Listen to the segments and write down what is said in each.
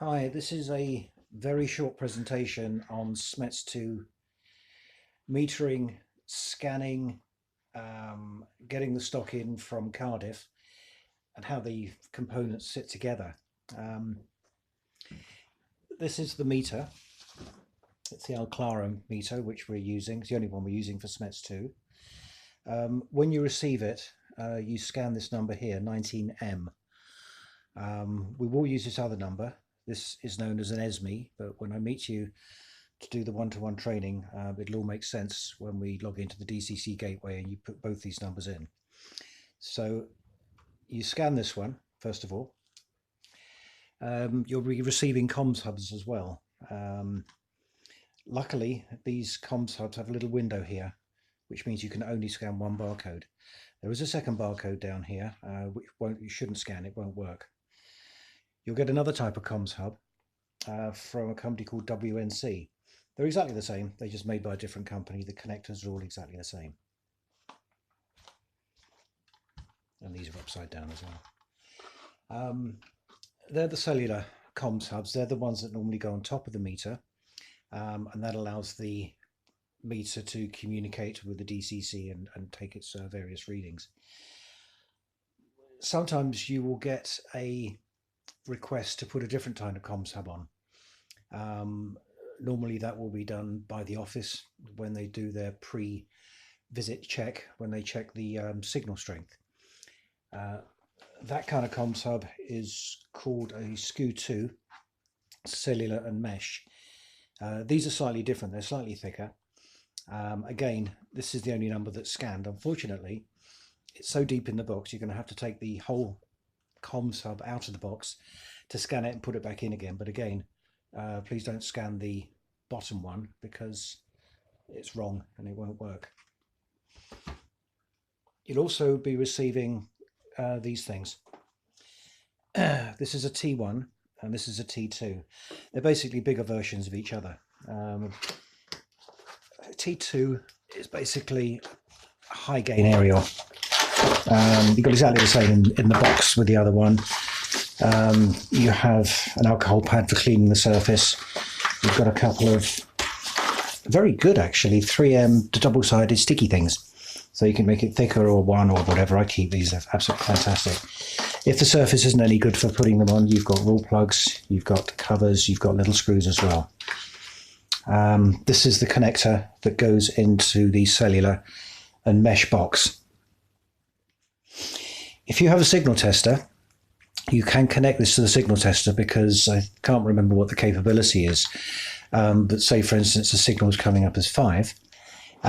Hi, this is a very short presentation on Smets 2 metering, scanning, getting the stock in from Cardiff, and how the components sit together. Um, this is the meter. It's the Alclara meter, which we're using. It's the only one we're using for Smets 2. When you receive it, you scan this number here, 19M. We will use this other number. This is known as an ESME, but when I meet you to do the one-to-one training, it'll all make sense when we log into the DCC gateway and you put both these numbers in. So you scan this one, first of all. You'll be receiving comms hubs as well. Luckily, these comms hubs have a little window here, which means you can only scan one barcode. There is a second barcode down here, which you shouldn't scan, it won't work. You'll get another type of comms hub from a company called WNC. They're exactly the same, they're just made by a different company. The connectors are all exactly the same. And these are upside down as well. They're the cellular comms hubs. They're the ones that normally go on top of the meter, and that allows the meter to communicate with the DCC and take its various readings. Sometimes you will get a request to put a different kind of comms hub on. Normally that will be done by the office when they do their pre-visit check, when they check the signal strength. That kind of comms hub is called a SKU2, cellular and mesh. These are slightly different, they're slightly thicker. Again, this is the only number that's scanned. Unfortunately, it's so deep in the box, you're going to have to take the whole comms hub out of the box to scan it and put it back in again. But again, please don't scan the bottom one because it's wrong and it won't work. You'll also be receiving these things. This is a T1 and this is a T2. They're basically bigger versions of each other. T2 is basically a high gain aerial. You've got exactly the same in the box with the other one. You have an alcohol pad for cleaning the surface. You've got a couple of very good, actually, 3M double-sided sticky things. So you can make it thicker or one or whatever. I keep these, they're absolutely fantastic. If the surface isn't any good for putting them on, you've got rule plugs, you've got covers, you've got little screws as well. This is the connector that goes into the cellular and mesh box. If you have a signal tester, you can connect this to the signal tester because I can't remember what the capability is. But say, for instance, the signal is coming up as 5. A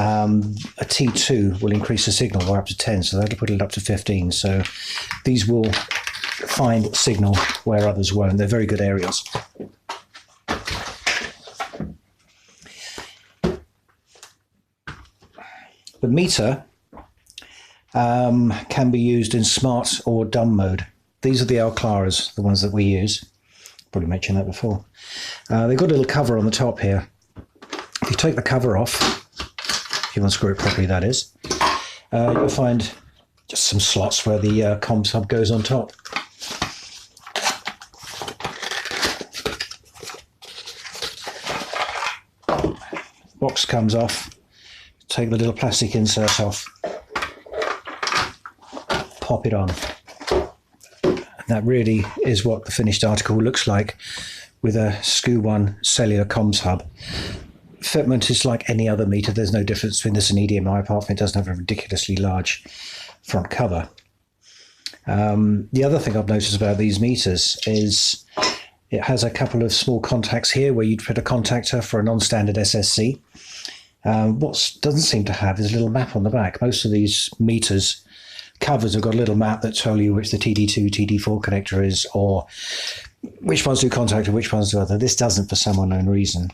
T2 will increase the signal by up to 10, so that'll put it up to 15. So these will find signal where others won't. They're very good aerials. The meter can be used in smart or dumb mode. These are the Alclaras, the ones that we use. Probably mentioned that before. They've got a little cover on the top here. If you take the cover off, if you want to screw it properly, that is, you'll find just some slots where the comms hub goes on top. Box comes off. Take the little plastic insert off. Pop it on. That really is what the finished article looks like with a SKU1 cellular comms hub. Fitment is like any other meter. There's no difference between this and EDMI apart from it doesn't have a ridiculously large front cover. The other thing I've noticed about these meters is it has a couple of small contacts here where you'd put a contactor for a non-standard SSC. What doesn't seem to have is a little map on the back. Most of these meters covers have got a little map that tell you which the TD2, TD4 connector is, or which ones do contact and which ones do other. This doesn't for some unknown reason.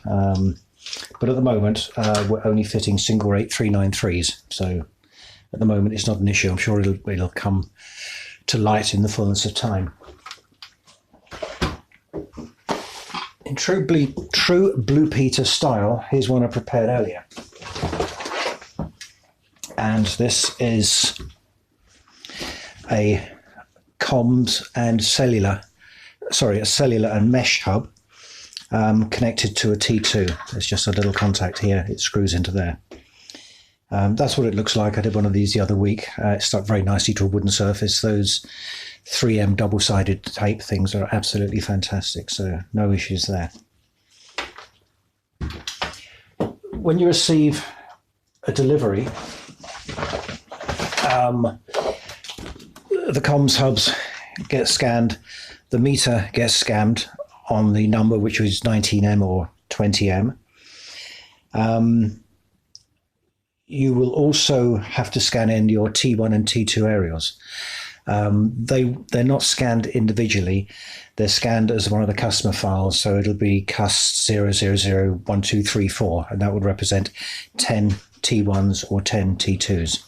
But at the moment, we're only fitting single rate 393s. So at the moment, it's not an issue. I'm sure it'll come to light in the fullness of time. In true Blue Peter style, here's one I prepared earlier. And this is a comms and cellular a cellular and mesh hub connected to a T2. There's just a little contact here. It screws into there. That's what it looks like. I did one of these the other week. It stuck very nicely to a wooden surface. Those 3M double-sided tape things are absolutely fantastic, so no issues there. When you receive a delivery, the comms hubs get scanned, the meter gets scanned on the number, which is 19M or 20M. You will also have to scan in your T1 and T2 aerials. They're not scanned individually. They're scanned as one of the customer files. So it'll be cust 0001234, and that would represent 10 T1s or 10 T2s.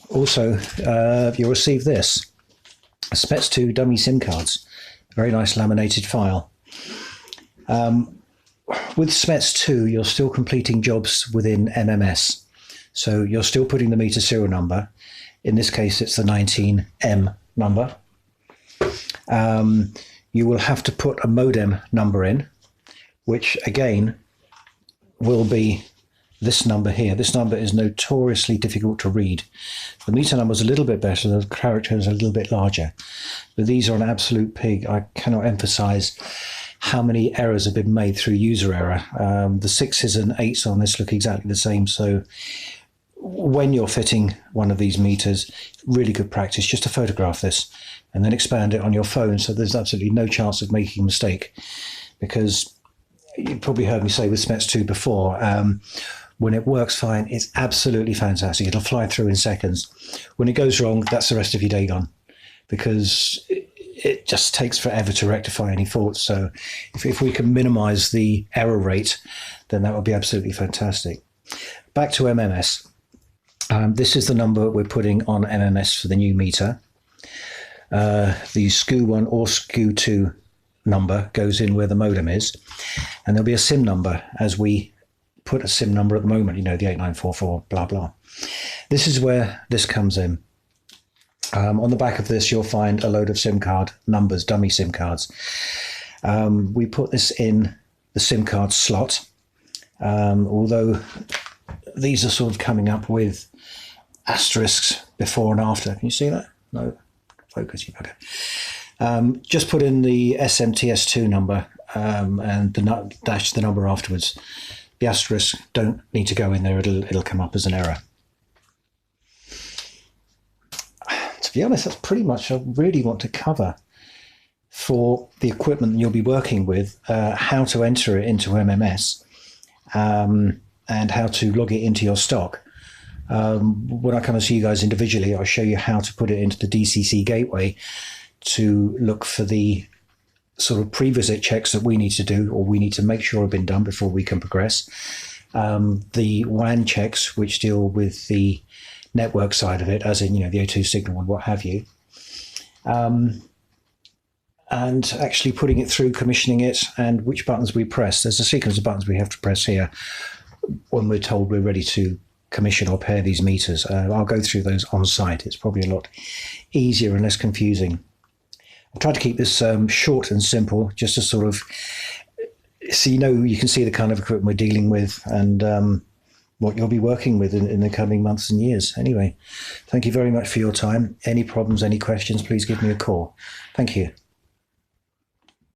Also, you'll receive this, a Smets 2 dummy SIM cards. Very nice laminated file. With Smets 2, you're still completing jobs within MMS. So you're still putting the meter serial number. In this case, it's the 19M number. You will have to put a modem number in, which again will be this number here. This number is notoriously difficult to read. The meter number is a little bit better, the character is a little bit larger. But these are an absolute pig. I cannot emphasize how many errors have been made through user error. The 6s and 8s on this look exactly the same. So when you're fitting one of these meters, really good practice just to photograph this and then expand it on your phone so there's absolutely no chance of making a mistake. Because you probably heard me say with Smets 2 before, when it works fine, it's absolutely fantastic. It'll fly through in seconds. When it goes wrong, that's the rest of your day gone, because it just takes forever to rectify any faults. So if we can minimize the error rate, then that would be absolutely fantastic. Back to MMS. This is the number we're putting on MMS for the new meter. The SKU1 or SKU2 number goes in where the modem is, and there'll be a SIM number as we put a SIM number at the moment, you know, the 8944, blah, blah. This is where this comes in. On the back of this, you'll find a load of SIM card numbers, dummy SIM cards. We put this in the SIM card slot, although these are sort of coming up with asterisks before and after. Can you see that? No, focus, you better. Just put in the SMTS2 number and dash the number afterwards. The asterisks don't need to go in there. It'll come up as an error. To be honest, that's pretty much I really want to cover for the equipment you'll be working with, how to enter it into MMS and how to log it into your stock. When I come and see you guys individually, I'll show you how to put it into the DCC gateway to look for the sort of pre-visit checks that we need to do, or we need to make sure have been done before we can progress. The WAN checks, which deal with the network side of it, as in, you know, the O2 signal and what have you. And actually putting it through, commissioning it, and which buttons we press. There's a sequence of buttons we have to press here when we're told we're ready to commission or pair these meters. I'll go through those on site. It's probably a lot easier and less confusing. I've tried to keep this short and simple, just to sort of, so you can see the kind of equipment we're dealing with and what you'll be working with in the coming months and years. Anyway, thank you very much for your time. Any problems, any questions, please give me a call. Thank you.